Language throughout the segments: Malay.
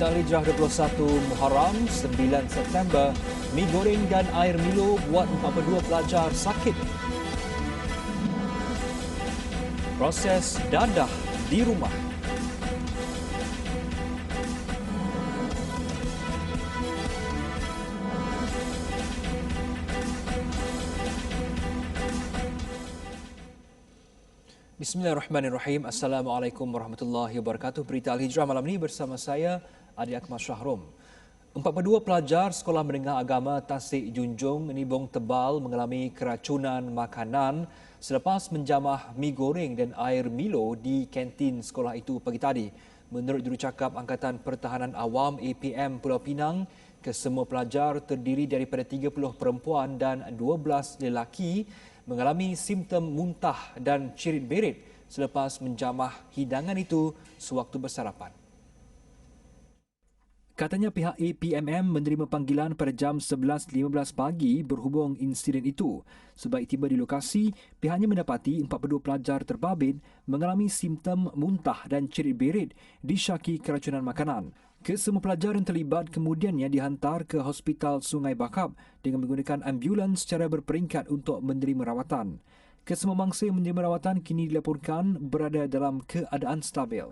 Berita Hijrah 21 Muharram 9 September, mi goreng dan air Milo buat 42 pelajar sakit. Proses dadah di rumah. Bismillahirrahmanirrahim. Assalamualaikum warahmatullahi wabarakatuh. Berita Al-Hijrah malam ini bersama saya, Adi Akmal Syahrom. 42 pelajar Sekolah Menengah Agama Tasik Junjung Nibong Tebal mengalami keracunan makanan selepas menjamah mi goreng dan air Milo di kantin sekolah itu pagi tadi. Menurut Jurucakap Angkatan Pertahanan Awam APM Pulau Pinang, kesemua pelajar terdiri daripada 30 perempuan dan 12 lelaki mengalami simptom muntah dan cirit-berit selepas menjamah hidangan itu sewaktu bersarapan. Katanya pihak APMM menerima panggilan pada jam 11.15 pagi berhubung insiden itu. Sebaik tiba di lokasi, pihaknya mendapati 42 pelajar terbabit mengalami simptom muntah dan cirit-berit disyaki keracunan makanan. Kesemua pelajar yang terlibat kemudiannya dihantar ke Hospital Sungai Bakap dengan menggunakan ambulans secara berperingkat untuk menerima rawatan. Kesemua mangsa yang menerima rawatan kini dilaporkan berada dalam keadaan stabil.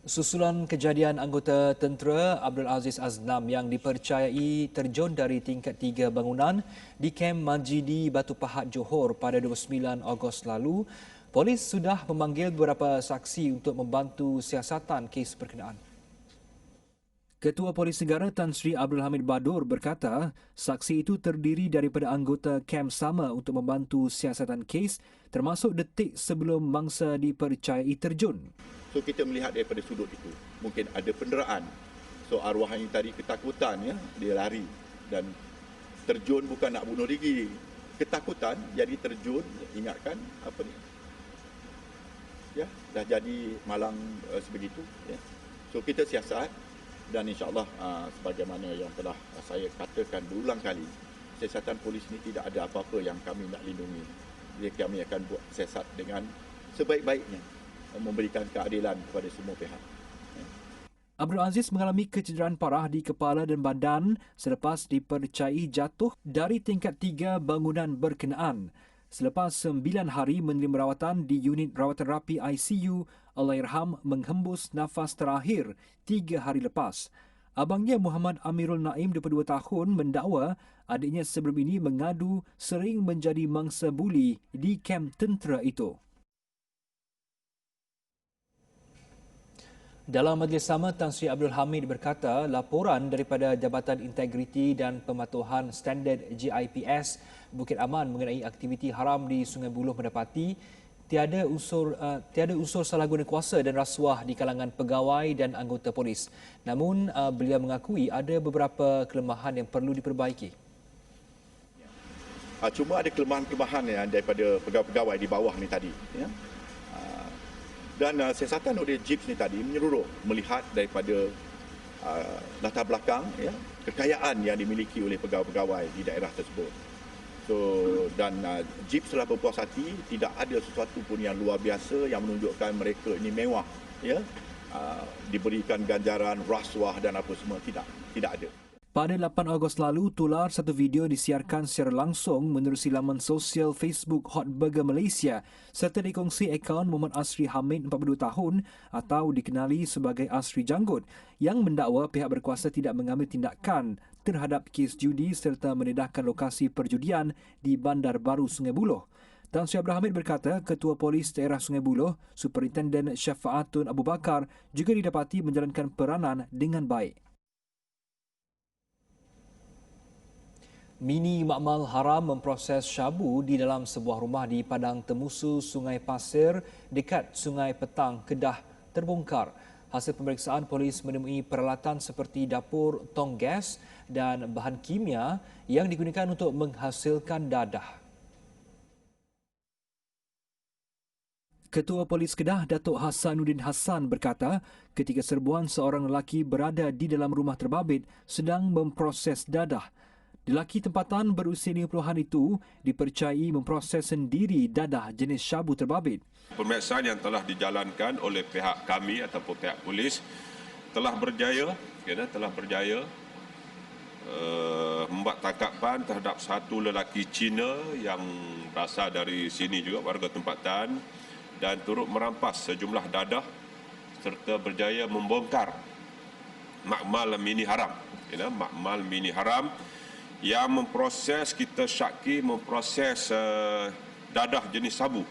Susulan kejadian anggota tentera Abdul Aziz Aznam yang dipercayai terjun dari tingkat 3 bangunan di Kem Majidi Batu Pahat Johor pada 29 Ogos lalu, polis sudah memanggil beberapa saksi untuk membantu siasatan kes berkenaan. Ketua Polis Negara Tan Sri Abdul Hamid Badur berkata, saksi itu terdiri daripada anggota kem sama untuk membantu siasatan kes termasuk detik sebelum mangsa dipercayai terjun. So kita melihat daripada sudut itu, mungkin ada penderaan. So arwah ini tadi ketakutan, ya, dia lari dan terjun bukan nak bunuh diri. Ketakutan jadi terjun, ingatkan apa ni? Ya, dah jadi malang sebegitu, ya. So kita siasat dan insya-Allah sebagaimana yang telah saya katakan berulang kali, siasatan polis ini tidak ada apa-apa yang kami nak lindungi. Jadi kami akan buat siasat dengan sebaik-baiknya, memberikan keadilan kepada semua pihak. Abdul Aziz mengalami kecederaan parah di kepala dan badan selepas dipercayai jatuh dari tingkat 3 bangunan berkenaan. Selepas 9 hari menerima rawatan di unit rawatan rapi ICU, Allahyarham menghembus nafas terakhir 3 hari lepas. Abangnya Muhammad Amirul Naim, 22 tahun, mendakwa adiknya sebelum ini mengadu sering menjadi mangsa buli di kem tentera itu. Dalam majlis sama, Tan Sri Abdul Hamid berkata laporan daripada Jabatan Integriti dan Pematuhan Standard GIPS Bukit Aman mengenai aktiviti haram di Sungai Buloh mendapati tiada unsur salah guna kuasa dan rasuah di kalangan pegawai dan anggota polis. Namun beliau mengakui ada beberapa kelemahan yang perlu diperbaiki. Cuma ada kelemahan-kelemahan yang daripada pegawai-pegawai di bawah ni tadi, ya. Dan siasatan oleh JIPS ni tadi menyeluruh melihat daripada latar belakang, ya, kekayaan yang dimiliki oleh pegawai-pegawai di daerah tersebut. So dan JIPS telah berpuas hati, tidak ada sesuatu pun yang luar biasa yang menunjukkan mereka ini mewah, ya, diberikan ganjaran rasuah dan apa semua, tidak ada. Pada 8 Ogos lalu, tular satu video disiarkan secara langsung menerusi laman sosial Facebook Hot Burger Malaysia serta dikongsi akaun Muhammad Asri Hamid, 42 tahun atau dikenali sebagai Asri Janggut, yang mendakwa pihak berkuasa tidak mengambil tindakan terhadap kes judi serta mendedahkan lokasi perjudian di Bandar Baru Sungai Buloh. Tan Sri Abdul Hamid berkata Ketua Polis Daerah Sungai Buloh, Superintenden Syafaatun Abu Bakar juga didapati menjalankan peranan dengan baik. Mini makmal haram memproses syabu di dalam sebuah rumah di Padang Temusu, Sungai Pasir dekat Sungai Petang, Kedah terbongkar. Hasil pemeriksaan, polis menemui peralatan seperti dapur, tong gas dan bahan kimia yang digunakan untuk menghasilkan dadah. Ketua Polis Kedah, Datuk Hasanuddin Hassan berkata, ketika serbuan seorang lelaki berada di dalam rumah terbabit sedang memproses dadah. Lelaki tempatan berusia 50-an itu dipercayai memproses sendiri dadah jenis syabu terbabit. Pemeriksaan yang telah dijalankan oleh pihak kami ataupun pihak polis telah berjaya membuat tangkapan terhadap satu lelaki Cina yang berasal dari sini juga, warga tempatan, dan turut merampas sejumlah dadah serta berjaya membongkar makmal mini haram. Makmal mini haram yang kita syaki memproses dadah jenis sabu.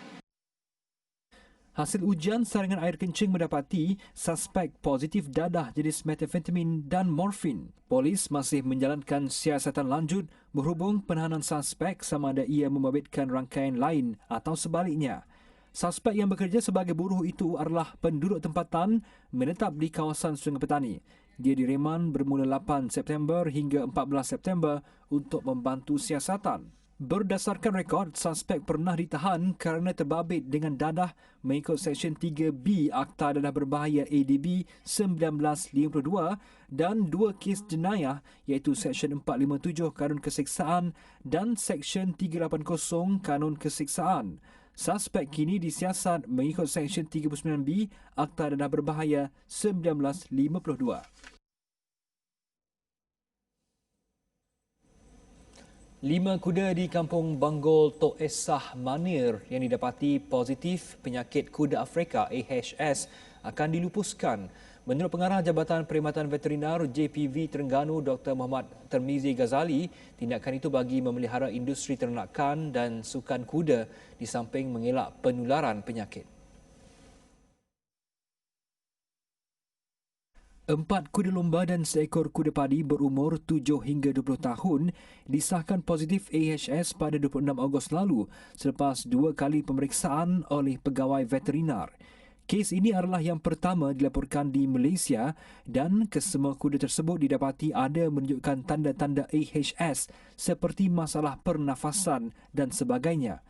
Hasil ujian saringan air kencing mendapati suspek positif dadah jenis metafetamin dan morfin. Polis masih menjalankan siasatan lanjut berhubung penahanan suspek sama ada ia membabitkan rangkaian lain atau sebaliknya. Suspek yang bekerja sebagai buruh itu adalah penduduk tempatan menetap di kawasan Sungai Petani. Dia direman bermula 8 September hingga 14 September untuk membantu siasatan. Berdasarkan rekod, suspek pernah ditahan kerana terbabit dengan dadah mengikut Seksyen 3B Akta Dadah Berbahaya ADB 1952 dan 2 kes jenayah iaitu Seksyen 457 Kanun Keseksaan dan Seksyen 380 Kanun Keseksaan. Suspek kini disiasat mengikut Seksyen 39B Akta Dadah Berbahaya 1952. Lima kuda di Kampung Banggol Tok Esah Manir yang didapati positif penyakit kuda Afrika AHS akan dilupuskan. Menurut Pengarah Jabatan Perkhidmatan Veterinar JPV Terengganu Dr. Muhammad Termizi Ghazali, tindakan itu bagi memelihara industri ternakan dan sukan kuda di samping mengelak penularan penyakit. 4 kuda lomba dan seekor kuda padi berumur 7 hingga 20 tahun disahkan positif AHS pada 26 Ogos lalu selepas 2 kali pemeriksaan oleh pegawai veterinar. Kes ini adalah yang pertama dilaporkan di Malaysia dan kesemua kuda tersebut didapati ada menunjukkan tanda-tanda AHS seperti masalah pernafasan dan sebagainya.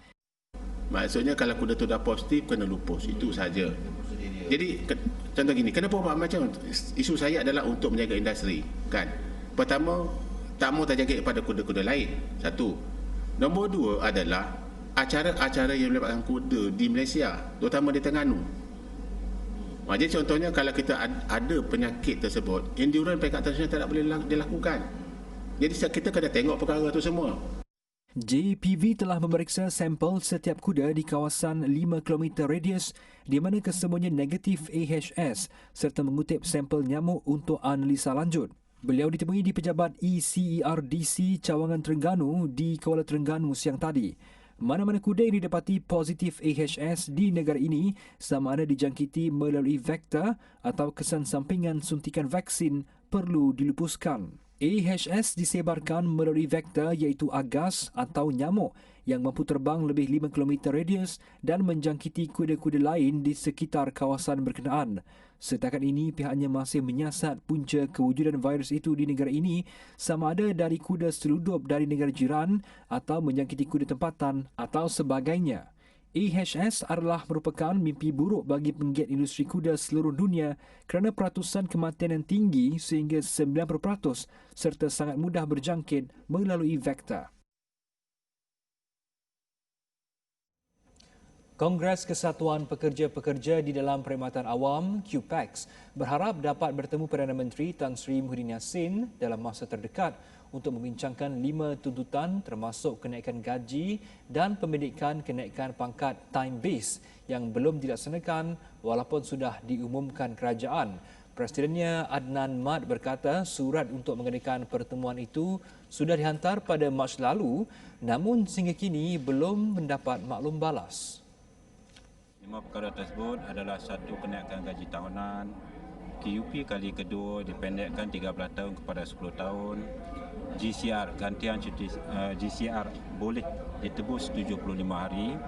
Maksudnya kalau kuda tu dah positif kena lupus, itu saja. Jadi contoh gini, kenapa buat macam isu saya adalah untuk menjaga industri, kan? Pertama, tak mau terjaga kepada kuda-kuda lain. Satu. Nombor dua adalah acara-acara yang melibatkan kuda di Malaysia, terutama di Terengganu. Jadi contohnya kalau kita ada penyakit tersebut, endurance peringkat internasional tak boleh dilakukan. Jadi kita kena tengok perkara itu semua. JPV telah memeriksa sampel setiap kuda di kawasan 5 km radius di mana kesemuanya negatif AHS serta mengutip sampel nyamuk untuk analisa lanjut. Beliau ditemui di pejabat ECERDC Cawangan Terengganu di Kuala Terengganu siang tadi. Mana-mana kuda yang didapati positif AHS di negara ini sama ada dijangkiti melalui vektor atau kesan sampingan suntikan vaksin perlu dilupuskan. AHS disebarkan melalui vektor iaitu agas atau nyamuk yang mampu terbang lebih 5 km radius dan menjangkiti kuda-kuda lain di sekitar kawasan berkenaan. Setakat ini, pihaknya masih menyiasat punca kewujudan virus itu di negara ini sama ada dari kuda seludup dari negara jiran atau menjangkiti kuda tempatan atau sebagainya. AHS adalah merupakan mimpi buruk bagi penggiat industri kuda seluruh dunia kerana peratusan kematian yang tinggi sehingga 90% serta sangat mudah berjangkit melalui vektor. Kongres Kesatuan Pekerja-Pekerja di dalam Perkhidmatan Awam QPEX berharap dapat bertemu Perdana Menteri Tan Sri Muhyiddin Yassin dalam masa terdekat untuk membincangkan 5 tuntutan termasuk kenaikan gaji dan pembendikan kenaikan pangkat time base yang belum dilaksanakan walaupun sudah diumumkan kerajaan. Presidennya Adnan Mat berkata surat untuk mengadakan pertemuan itu sudah dihantar pada Mac lalu namun sehingga kini belum mendapat maklum balas. 5 perkara tersebut adalah satu kenaikan gaji tahunan, KUP kali kedua dipendekkan 13 tahun kepada 10 tahun, GCR, gantian cuti GCR boleh ditebus 75 hari,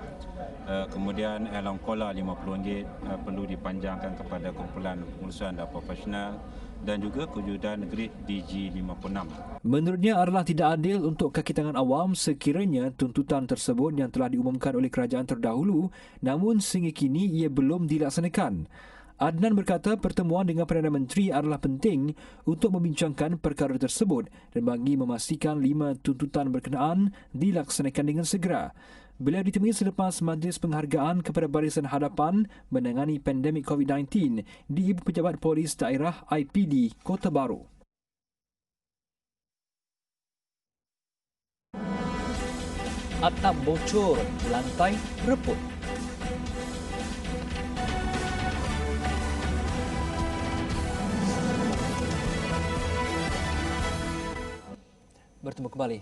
kemudian Elang Kola RM50 perlu dipanjangkan kepada kumpulan pengurusan dan profesional dan juga kewujudan grade DG56. Menurutnya adalah tidak adil untuk kaki tangan awam sekiranya tuntutan tersebut yang telah diumumkan oleh kerajaan terdahulu namun sehingga kini ia belum dilaksanakan. Adnan berkata pertemuan dengan Perdana Menteri adalah penting untuk membincangkan perkara tersebut dan bagi memastikan 5 tuntutan berkenaan dilaksanakan dengan segera. Beliau ditemui selepas majlis penghargaan kepada Barisan Hadapan menangani pandemik COVID-19 di Ibu Pejabat Polis Daerah IPD Kota Baru. Atap bocor, lantai reput. Bertemu kembali.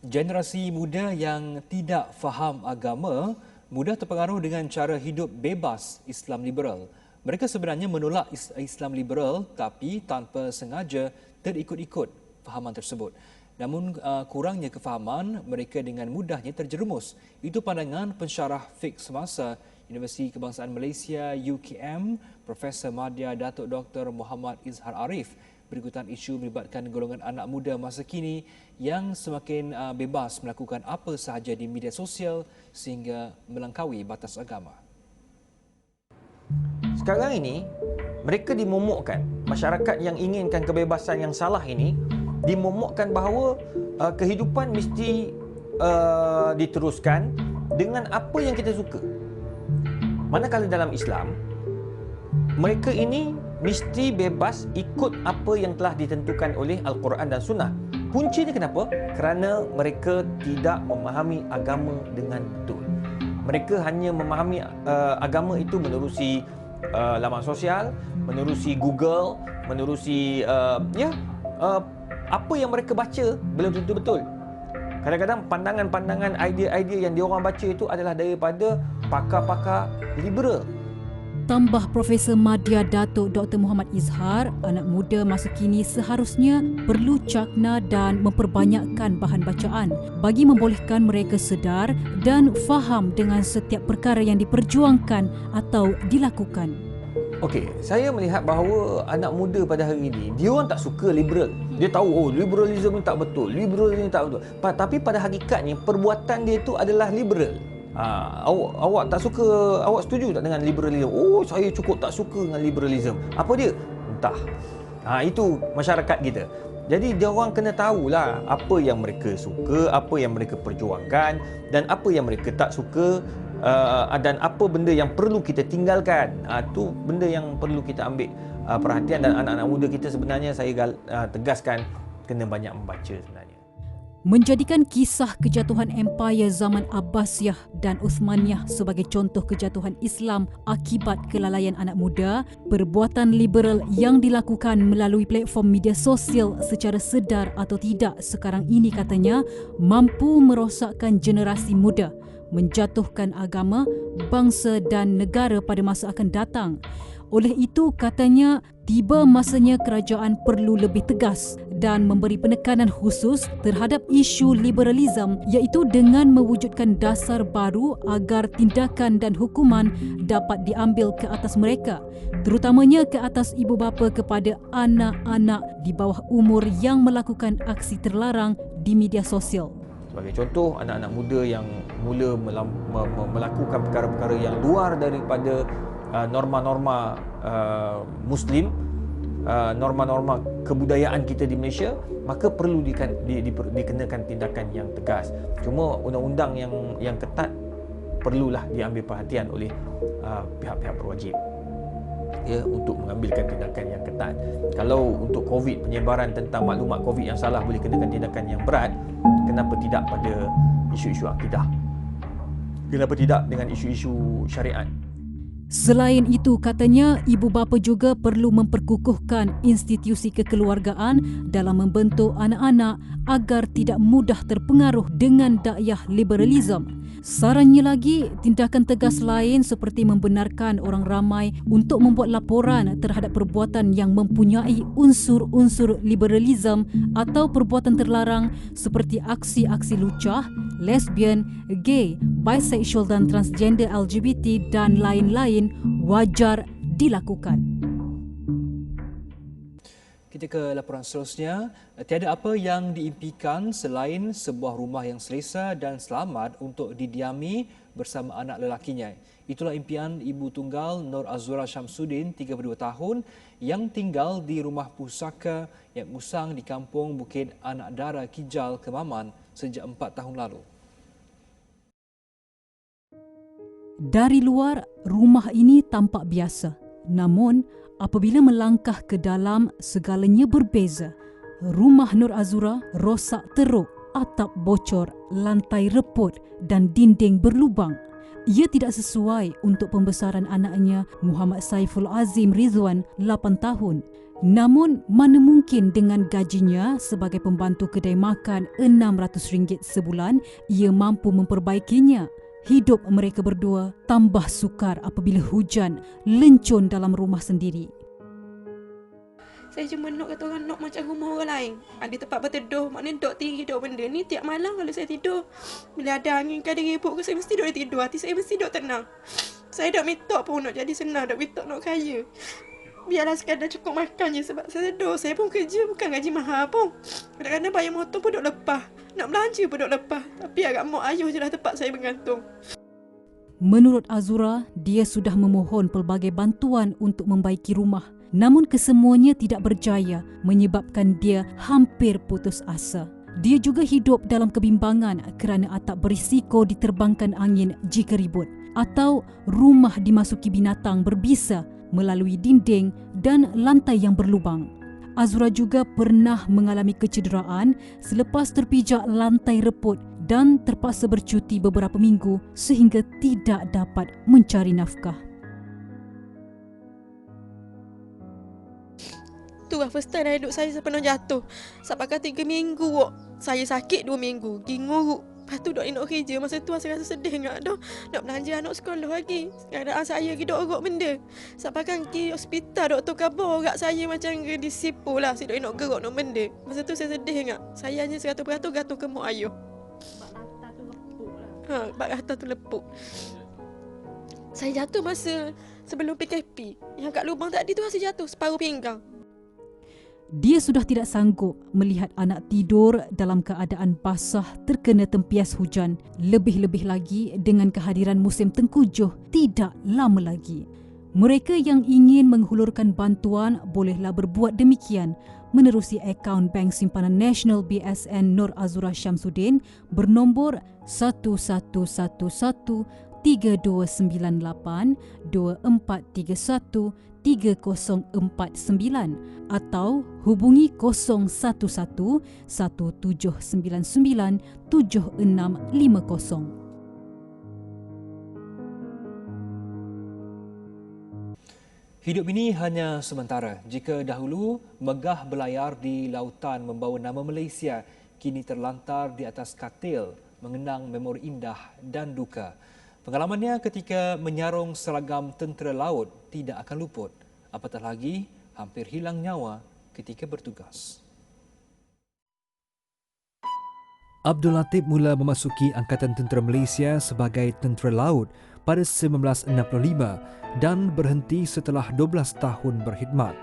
Generasi muda yang tidak faham agama mudah terpengaruh dengan cara hidup bebas Islam liberal. Mereka sebenarnya menolak Islam liberal tapi tanpa sengaja terikut-ikut fahaman tersebut. Namun kurangnya kefahaman, mereka dengan mudahnya terjerumus. Itu pandangan pensyarah fiqh semasa Universiti Kebangsaan Malaysia UKM, Profesor Madya Datuk Dr. Muhammad Izhar Arif berikutan isu melibatkan golongan anak muda masa kini yang semakin bebas melakukan apa sahaja di media sosial sehingga melangkaui batas agama. Sekarang ini, mereka dimomokkan. Masyarakat yang inginkan kebebasan yang salah ini dimomokkan bahawa kehidupan mesti diteruskan dengan apa yang kita suka. Manakala dalam Islam, mereka ini mesti bebas ikut apa yang telah ditentukan oleh Al-Quran dan Sunnah. Puncinya kenapa? Kerana mereka tidak memahami agama dengan betul. Mereka hanya memahami agama itu menerusi laman sosial, menerusi Google, menerusi apa yang mereka baca belum tentu betul. Kadang-kadang pandangan-pandangan, idea-idea yang diorang baca itu adalah daripada pakar-pakar liberal. Tambah Profesor Madya Datuk Dr. Muhammad Izhar, anak muda masa kini seharusnya perlu cakna dan memperbanyakkan bahan bacaan bagi membolehkan mereka sedar dan faham dengan setiap perkara yang diperjuangkan atau dilakukan. Okey, saya melihat bahawa anak muda pada hari ini, dia orang tak suka liberal. Dia tahu, liberalism ni tak betul, liberalism ni tak betul. Tapi pada hakikatnya, perbuatan dia itu adalah liberal. Awak tak suka, awak setuju tak dengan liberalism? Oh, saya cukup tak suka dengan liberalism. Apa dia? Entah. Itu masyarakat kita. Jadi dia orang kena tahulah apa yang mereka suka, apa yang mereka perjuangkan dan apa yang mereka tak suka, dan apa benda yang perlu kita tinggalkan. Itu benda yang perlu kita ambil perhatian, dan anak-anak muda kita sebenarnya saya tegaskan kena banyak membaca sebenarnya. Menjadikan kisah kejatuhan empayar zaman Abbasiyah dan Uthmaniyah sebagai contoh kejatuhan Islam akibat kelalaian anak muda, perbuatan liberal yang dilakukan melalui platform media sosial secara sedar atau tidak sekarang ini katanya mampu merosakkan generasi muda, menjatuhkan agama, bangsa dan negara pada masa akan datang. Oleh itu, katanya, tiba masanya kerajaan perlu lebih tegas dan memberi penekanan khusus terhadap isu liberalism, iaitu dengan mewujudkan dasar baru agar tindakan dan hukuman dapat diambil ke atas mereka, terutamanya ke atas ibu bapa kepada anak-anak di bawah umur yang melakukan aksi terlarang di media sosial. Sebagai contoh, anak-anak muda yang mula melakukan perkara-perkara yang luar daripada norma-norma Muslim, norma-norma kebudayaan kita di Malaysia, maka perlu dikenakan tindakan yang tegas. Cuma undang-undang yang ketat perlulah diambil perhatian oleh pihak-pihak berwajib, ya, untuk mengambilkan tindakan yang ketat. Kalau untuk COVID, penyebaran tentang maklumat COVID yang salah boleh kenakan tindakan yang berat, kenapa tidak pada isu-isu akidah? Kenapa tidak dengan isu-isu syariat? Selain itu, katanya ibu bapa juga perlu memperkukuhkan institusi kekeluargaan dalam membentuk anak-anak agar tidak mudah terpengaruh dengan dakwah liberalism. Sarannya lagi, tindakan tegas lain seperti membenarkan orang ramai untuk membuat laporan terhadap perbuatan yang mempunyai unsur-unsur liberalism atau perbuatan terlarang seperti aksi-aksi lucah, lesbian, gay, bisexual dan transgender LGBT dan lain-lain wajar dilakukan. Kita Kita ke laporan seterusnya. Tiada apa yang diimpikan selain sebuah rumah yang selesa dan selamat untuk didiami bersama anak lelakinya. Itulah impian ibu tunggal Nur Azura Syamsuddin, 32 tahun, yang tinggal di rumah pusaka yang usang di kampung Bukit Anak Dara, Kijal, Kemaman sejak 4 tahun lalu. Dari luar, rumah ini tampak biasa. Namun, apabila melangkah ke dalam, segalanya berbeza. Rumah Nur Azura rosak teruk, atap bocor, lantai reput dan dinding berlubang. Ia tidak sesuai untuk pembesaran anaknya Muhammad Saiful Azim Rizwan, 8 tahun. Namun, mana mungkin dengan gajinya sebagai pembantu kedai makan RM600 sebulan, ia mampu memperbaikinya. Hidup mereka berdua tambah sukar apabila hujan lencun dalam rumah sendiri. Saya cuma nak kata orang nak macam rumah orang lain. Ada tempat berteduh, maknanya dok tinggi dok benda ni. Tiap malam kalau saya tidur, bila ada angin ke ada ribut ke, saya mesti duduk tidur. Hati saya mesti duduk tenang. Saya dok minta pun nak jadi senang, dok minta nak kaya. Biarlah sekadar cukup makan je sebab saya tidur. Saya pun kerja bukan gaji mahal pun. Kadang-kadang bayar motor pun dok lepas. Nak belanja pun dok lepas. Tapi agak mak ayuh je lah tempat saya bergantung. Menurut Azura, dia sudah memohon pelbagai bantuan untuk membaiki rumah. Namun kesemuanya tidak berjaya menyebabkan dia hampir putus asa. Dia juga hidup dalam kebimbangan kerana atap berisiko diterbangkan angin jika ribut atau rumah dimasuki binatang berbisa melalui dinding dan lantai yang berlubang. Azura juga pernah mengalami kecederaan selepas terpijak lantai reput dan terpaksa bercuti beberapa minggu sehingga tidak dapat mencari nafkah. Itulah first time hidup saya pernah jatuh. Sebab kan 3 minggu saya sakit 2 minggu. Ginguruk. Lepas tu dok nak kerja. Masa tu saya rasa sedih enggak dah. Nak belanja anak sekolah lagi. Keadaan saya lagi dok orok benda. Sebab kan pergi hospital doktor khabar orang saya macam disipu lah. Saya dok nak gerok nak benda. Masa tu saya sedih enggak. Saya hanya 100% gantung ke mak ayuh. Sebab rata tu lepuk lah. Sebab rata tu lepuk. Saya jatuh masa sebelum PKP. Yang kat lubang tadi tu saya jatuh separuh pinggang. Dia sudah tidak sanggup melihat anak tidur dalam keadaan basah terkena tempias hujan. Lebih-lebih lagi dengan kehadiran musim tengkujuh tidak lama lagi. Mereka yang ingin menghulurkan bantuan bolehlah berbuat demikian menerusi akaun Bank Simpanan Nasional BSN Nur Azura Syamsuddin bernombor 1111-2431-2431-3049 atau hubungi 011-1799-7650. Hidup ini hanya sementara. Jika dahulu megah berlayar di lautan membawa nama Malaysia, kini terlantar di atas katil mengenang memori indah dan duka. Pengalamannya ketika menyarung seragam tentera laut tidak akan luput. Apatah lagi hampir hilang nyawa ketika bertugas. Abdul Latif mula memasuki Angkatan Tentera Malaysia sebagai tentera laut pada 1965 dan berhenti setelah 12 tahun berkhidmat.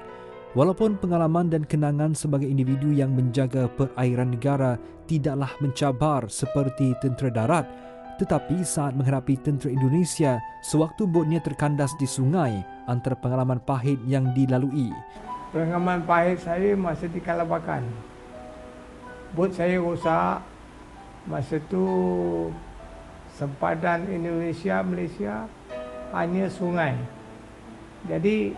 Walaupun pengalaman dan kenangan sebagai individu yang menjaga perairan negara tidaklah mencabar seperti tentera darat, tetapi saat menghadapi tentera Indonesia sewaktu botnya terkandas di sungai, antara pengalaman pahit yang dilalui. Pengalaman pahit saya masa di Kalabakan. Bot saya rosak. Masa tu sempadan Indonesia Malaysia hanya sungai. Jadi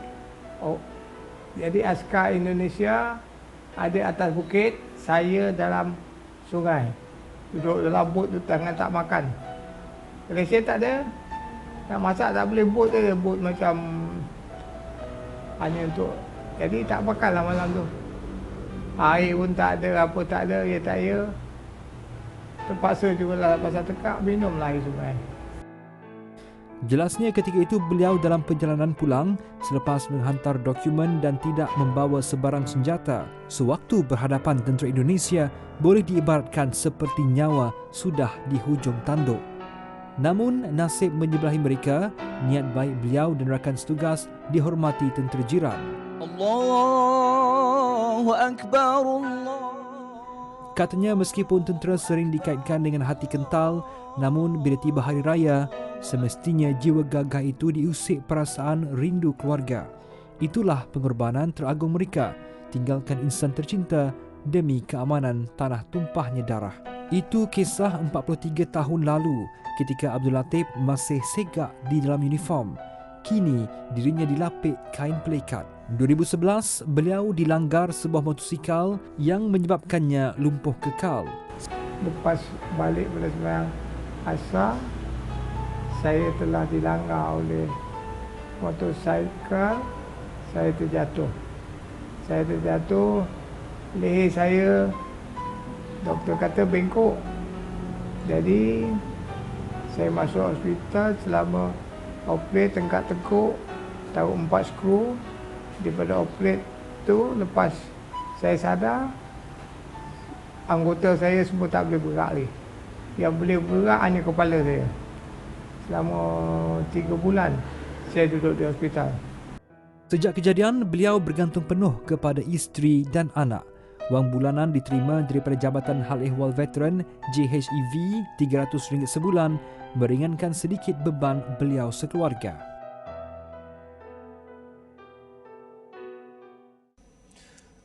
askar Indonesia ada atas bukit, saya dalam sungai. Duduk dalam bot tu tangan tak makan. Malaysia tak ada. Nak masak tak boleh, bot tu ada. Bot macam hanya untuk, jadi tak makan lah malam tu. Air pun tak ada, apa tak ada, ya tak ya. Terpaksa jugalah pasal tekak, minumlah air sungai. Jelasnya ketika itu beliau dalam perjalanan pulang selepas menghantar dokumen dan tidak membawa sebarang senjata. Sewaktu berhadapan tentera Indonesia boleh diibaratkan seperti nyawa sudah di hujung tanduk. Namun nasib menyebelahi mereka, niat baik beliau dan rakan setugas dihormati tentera jiran. Allahu Akbar, Allah. Katanya meskipun tentera sering dikaitkan dengan hati kental, namun bila tiba hari raya, semestinya jiwa gagah itu diusik perasaan rindu keluarga. Itulah pengorbanan teragung mereka, tinggalkan insan tercinta demi keamanan tanah tumpahnya darah. Itu kisah 43 tahun lalu ketika Abdul Latif masih segak di dalam uniform. Kini dirinya dilapik kain pelikat. 2011, beliau dilanggar sebuah motosikal yang menyebabkannya lumpuh kekal. Lepas balik pada sembahyang asar, saya telah dilanggar oleh motosikal. Saya terjatuh. Leher saya, doktor kata bengkok. Jadi saya masuk hospital, selama operate tengkak tekuk, taruh 4 skru. Daripada operate tu, lepas saya sadar, anggota saya semua tak boleh bergerak lagi. Yang boleh bergerak hanya kepala saya. Selama 3 bulan saya duduk di hospital. Sejak kejadian, beliau bergantung penuh kepada isteri dan anak. Wang bulanan diterima daripada Jabatan Hal Ehwal Veteran JHEV RM300 sebulan, meringankan sedikit beban beliau sekeluarga.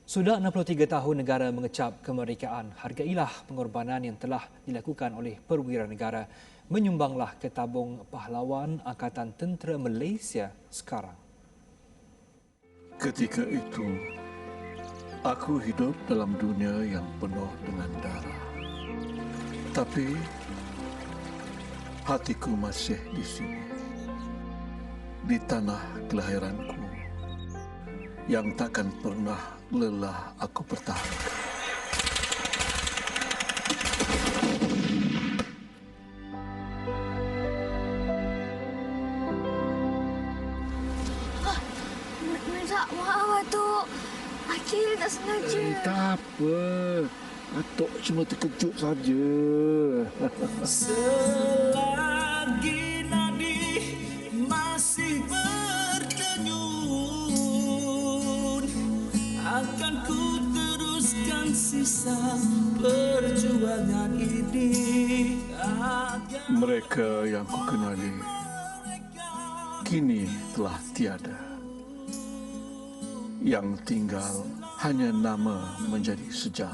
Sudah 63 tahun negara mengecap kemerdekaan. Hargailah pengorbanan yang telah dilakukan oleh perwira negara. Menyumbanglah ke tabung pahlawan Angkatan Tentera Malaysia sekarang. Ketika itu, aku hidup dalam dunia yang penuh dengan darah. Tapi, hatiku masih di sini. Di tanah kelahiranku, yang takkan pernah lelah aku pertahankan. Maaf, Atuk. Akil tak sengaja. Tak apa. Atuk cuma terkejut saja. Selagi nadi masih berdenyut, akan ku teruskan sisa perjuangan ini. Mereka yang ku kenali kini telah tiada. Yang tinggal hanya nama menjadi sejarah.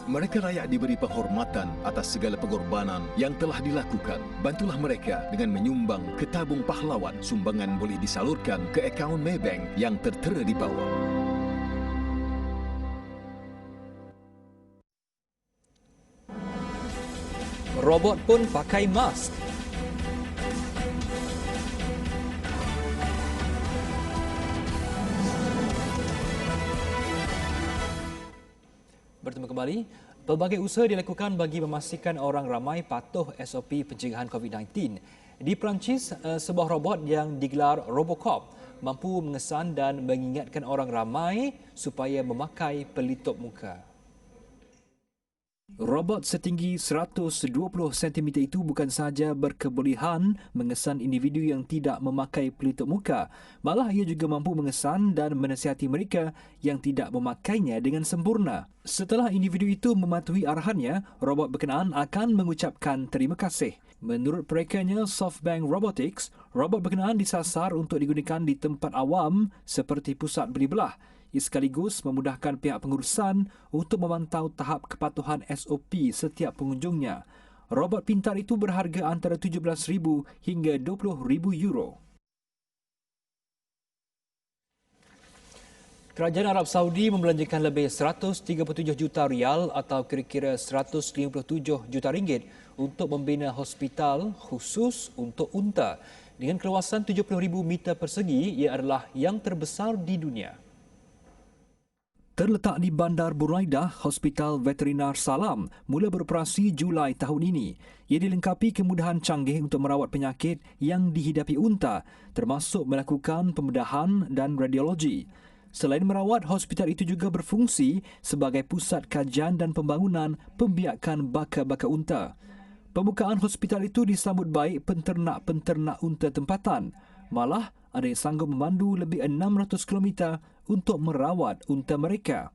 Mereka layak diberi penghormatan atas segala pengorbanan yang telah dilakukan. Bantulah mereka dengan menyumbang ke tabung pahlawan. Sumbangan boleh disalurkan ke akaun Maybank yang tertera di bawah. Robot pun pakai mask. Bertemu kembali. Pelbagai usaha dilakukan bagi memastikan orang ramai patuh SOP pencegahan COVID-19. Di Perancis, sebuah robot yang digelar Robocop mampu mengesan dan mengingatkan orang ramai supaya memakai pelitup muka. Robot setinggi 120 cm itu bukan sahaja berkebolehan mengesan individu yang tidak memakai pelitup muka, malah ia juga mampu mengesan dan menasihati mereka yang tidak memakainya dengan sempurna. Setelah individu itu mematuhi arahannya, robot berkenaan akan mengucapkan terima kasih. Menurut perekannya SoftBank Robotics, robot berkenaan disasar untuk digunakan di tempat awam seperti pusat beli belah, sekaligus memudahkan pihak pengurusan untuk memantau tahap kepatuhan SOP setiap pengunjungnya. Robot pintar itu berharga antara €17,000 hingga €20,000. Kerajaan Arab Saudi membelanjakan lebih 137 juta rial atau kira-kira 157 juta ringgit untuk membina hospital khusus untuk unta. Dengan keluasan 70,000 meter persegi, ia adalah yang terbesar di dunia. Terletak di Bandar Buraidah, Hospital Veterinar Salam mula beroperasi Julai tahun ini. Ia dilengkapi kemudahan canggih untuk merawat penyakit yang dihidapi unta, termasuk melakukan pembedahan dan radiologi. Selain merawat, hospital itu juga berfungsi sebagai pusat kajian dan pembangunan pembiakan baka-baka unta. Pembukaan hospital itu disambut baik penternak-penternak unta tempatan. Malah, ada yang sanggup memandu lebih 600 km untuk merawat unta mereka.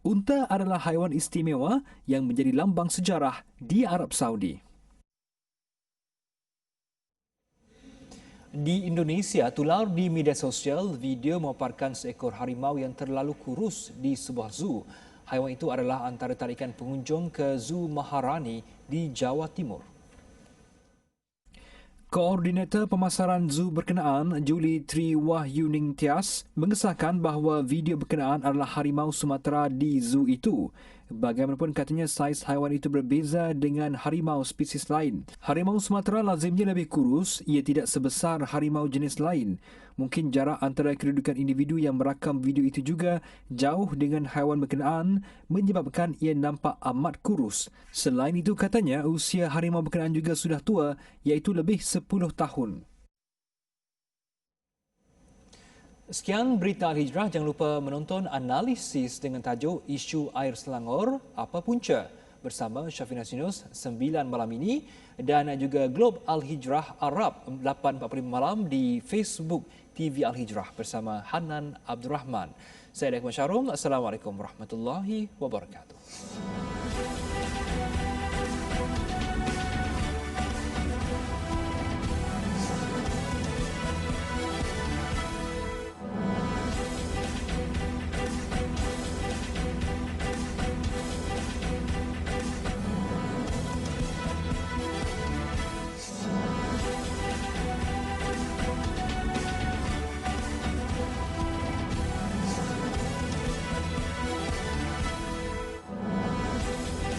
Unta adalah haiwan istimewa yang menjadi lambang sejarah di Arab Saudi. Di Indonesia, tular di media sosial video memaparkan seekor harimau yang terlalu kurus di sebuah zoo. Haiwan itu adalah antara tarikan pengunjung ke Zoo Maharani di Jawa Timur. Koordinator pemasaran zoo berkenaan, Julie Tri Wahyuning Tias, mengesahkan bahawa video berkenaan adalah harimau Sumatera di zoo itu. Bagaimanapun katanya saiz haiwan itu berbeza dengan harimau spesies lain. Harimau Sumatera lazimnya lebih kurus, ia tidak sebesar harimau jenis lain. Mungkin jarak antara kedudukan individu yang merakam video itu juga jauh dengan haiwan berkenaan menyebabkan ia nampak amat kurus. Selain itu katanya usia harimau berkenaan juga sudah tua, iaitu lebih 10 tahun. Sekian berita Al-Hijrah. Jangan lupa menonton analisis dengan tajuk Isu Air Selangor, Apa Punca? Bersama Syafina Sinus 9 malam ini dan juga Globe Al-Hijrah Arab 8.45 malam di Facebook TV Al-Hijrah bersama Hanan Abdul Rahman. Saya Adek Masyarum. Assalamualaikum warahmatullahi wabarakatuh.